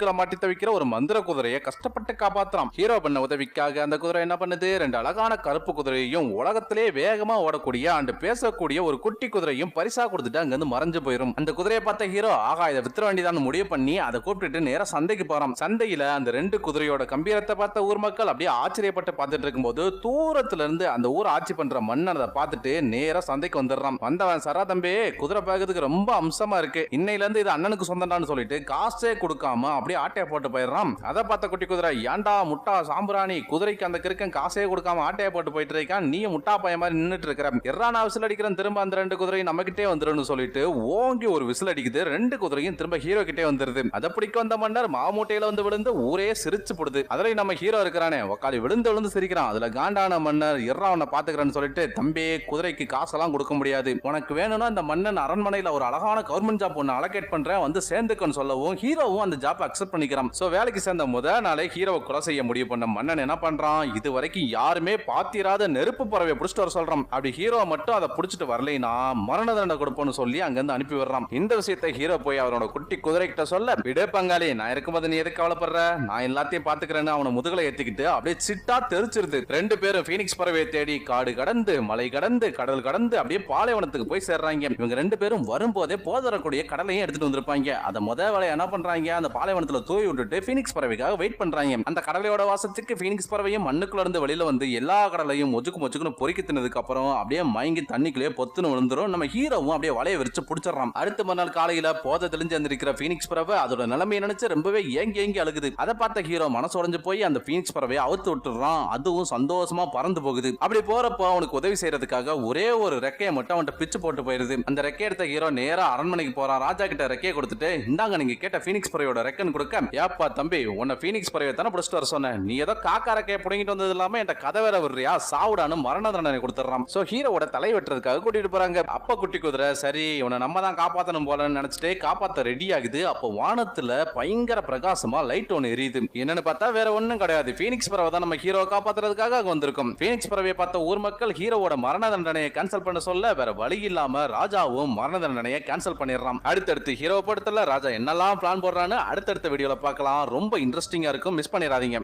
சிக்கல மாட்டி தவிக்கிற ஒரு மந்திர குதிரையை கஷ்டப்பட்டு காப்பாத்துறான். ஹீரோ பண்ண உதவிக்காக அந்த குதிரை என்ன பண்ணுது, ரெண்டு அழகான கருப்பு குதிரையையும் உலகத்திலே வேகமா ஓடக்கூடிய அண்டு பேசக்கூடிய ஒரு குட்டி குதிரையும் பரிசா கொடுத்துட்டு அங்கிருந்து மறைஞ்சு போயிரும். அந்த குதிரையை பார்த்த ஹீரோ ஆகா இதை வித்துற வேண்டியதான் முடிவு பண்ணி அதை கூப்பிட்டுட்டு நேரா சந்தைக்கு போறான். சந்தையில அந்த ரெண்டு குதிரையோட கம்பீரத்தை பார்த்த ஊர் மக்கள் அப்படியே ஆச்சரியப்பட்டு பார்த்துட்டு இருக்கும்போது தூரத்துல இருந்து அந்த ஊர் ஆட்சி பண்ற மன்னன் அதை பார்த்துட்டு நேரா சந்தைக்கு வந்துடுறான். வந்தவன் சரா தம்பி குதிரை பார்க்கறதுக்கு ரொம்ப அம்சமா இருக்கு, இன்னையில இருந்து இது அண்ணனுக்கு சொந்தம்டான்னு சொல்லிட்டு காசே கொடுக்காம அப்படியே ஆட்டையை போட்டு போயிடுறான். அதை பார்த்த குட்டி குதிரை ஏண்டா முட்டா சாம்பிராணி, குதிரைக்கு அந்த கிறுக்கன் காசே கொடுக்காம ஆட்டையை போட்டு போயிட்டு இருக்கான், நீ முட்டா பைய மாதிரி நின்னுட்டு இருக்கிற, எறானா விசில் அடிக்கிறேன் திரும்ப அந்த ரெண்டு குதிரையும் நம்ம கிட்டே வந்துருன்னு சொல்லிட்டு ஓங்கி ஒரு விசில் அடிக்குது. ரெண்டு குதிரையும் திரும்ப ஹீரோ கிட்டே வந்துருது. அதை பிடிக்க வந்த மன்னர் மாமூட்டையில வந்து விழுந்து ஊரே சிரிச்சு போடுது. அதுல நம்ம ஹீரோ இருக்கிறானே உக்காளி விழுந்து விழுந்து சிரிக்கிறான். அதுல காண்டான மன்னர் எறாவனை பாத்துக்கிறேன்னு சொல்லிட்டு தம்பி குதிரைக்கு காசெல்லாம் கொடுக்க முடியாது, உனக்கு வேணும்னா அந்த மன்னன் அரண்மனையில ஒரு அழகான கவர்மெண்ட் ஜாப் ஒன்னு அலோகேட் பண்றேன் வந்து சேர்ந்துக்கன்னு சொல்லவும் ஹீரோவும் அந்த ஜாப் அக்செப்ட் பண்ணிக்கிறான். சோ வேலைக்கு சேர்ந்த முதல் நாளே ஹீரோவை கொலை செய்ய முடிவு பண்ண மன்னன் என்ன பண்றான், இது வரைக்கும் யாருமே பாத்திராத நெருப்பு பறவை புடிச்சிட்டு வர சொல்றான். அப்படி ஹீரோ மட்டும் அதை புடிச்சிட்டு வரலைன்னா மரண தண்டனை கொடுப்போம்னு சொல்லி அங்கிருந்து அனுப்பி விடுறான். இந்த விஷயத்தை ஹீரோ போய் அவனோட குட்டி குதிரை கிட்ட சொல்ல, விடு பங்காளி நான் இருக்கும்போது நீ எதுக்கு கவலைப்படுற, நான் எல்லாத்தையும் பாத்துக்கிறேன்னு அவனை முதுகலை ஏத்திக்கிட்டு அப்படியே சிட்டா தெரிச்சிருது. ரெண்டு பேரும் பீனிக்ஸ் பறவையை தேடி காடு கடந்து மலை கடந்து கடல் கடந்து அப்படியே பாலைவனத்துக்கு போய் சேர்றாங்க. இவங்க ரெண்டு பேரும் வரும்போதே போதரக்கூடிய கடலையும் எடுத்துட்டு வந்திருப்பாங்க. அதை முதல் வேலை என்ன பண்றாங்க, அந்த பாலைவனத்துல தூவி விட்டுட்டு பீனிக்ஸ் பறவைக்காக வெயிட் பண்றாங்க. அந்த கடலையோட வாசத்துக்கு பீனிக்ஸ் பறவையும் மண்ணுக்குள்ள இருந்து வெளியில வந்து எல்லா கடலையும் மொச்சுக்குன்னு பொறுக்கி தின்னதுக்கு அப்புறம் அப்படியே மயங்கி தண்ணிக்குள்ளே பொத்துன்னு விழுந்துரும். நம்ம ஹீரோவும் அப்படியே வலைய விரிச்சு பிடிச்சிடறான். அடுத்த மறுநாள் காலையில போதை தெளிஞ்சு வந்திருக்கிற பீனிக்ஸ் பறவை அதோட நிலைமையை நினைச்சு ரொம்பவே ஏங்கி அழுகுது. அதை பார்த்த ஹீரோ மனசு உடைஞ்சு போய் அந்த பீனிக்ஸ் பறவையை அவுத்து விட்டுறான். அதுவும் சந்தோஷமா பறந்து போகுது. அப்படி போறப்போ அவனுக்கு உதவி செய்யறதுக்காக ஒரே ஒரு ரெக்கையை மட்டும் அவன்கிட்ட பிச்சு போட்டு போயிருது. அந்த ரெக்கை எடுத்த ஹீரோ நேரா அரண்மனைக்கு போறான். ராஜா கிட்ட ரெக்கையை கொடுத்துட்டு இந்தாங்க நீங்க கேட்ட பீனிக்ஸ் பறவையோட ரெக்கன் கொடுக்க, ஏப்பா தம்பி உன்னை பீனிக்ஸ் பறவை தானே பிடிச்சிட்டு வர சொன்னேன், நீ ஏதோ காக்கா ரெக்கையை புடிங்கிட்டு வந்தது இல்லாம என் கதை வேற விடுறியா, சாவுடான்னு மரண தண்டனை கொடுத்துறான். சோ ஹீரோவோட தலை வெட்டுறதுக்காக கூட்டிட்டு போறாங்க. அப்ப குட்டி குதிரை சரி இவனை நம்ம தான் காப்பாத்தணும் போலன்னு நினைச்சிட்டு காப்பாத்த ரெடி ஆகுது. அப்போ வானத்துல பயங்கர பிரகாசமா லைட் ஒன்னு எரியுது. என்னன்னு பார்த்தா வேற ஒண்ணும் கிடையாது, பீனிக்ஸ் பறவை தான் நம்ம ஹீரோ காப்பாத்துறதுக்காக வந்திருக்கும். பீனிக்ஸ் பறவையை பார்த்த ஊர் மக்கள் ஹீரோவோட மரண தண்டனையை கேன்சல் பண்ண சொல்ல வேற வழி இல்லாம ராஜாவும் மரண தண்டனையை கேன்சல் பண்ணிடுறான். அடுத்தடுத்து ஹீரோ படத்துல ராஜா என்னெல்லாம் பிளான் போடுறான்னு அடுத்தடுத்த வீடியோல பார்க்கலாம். ரொம்ப இன்ட்ரெஸ்டிங்கா இருக்கும், மிஸ் பண்ணிடாதீங்க.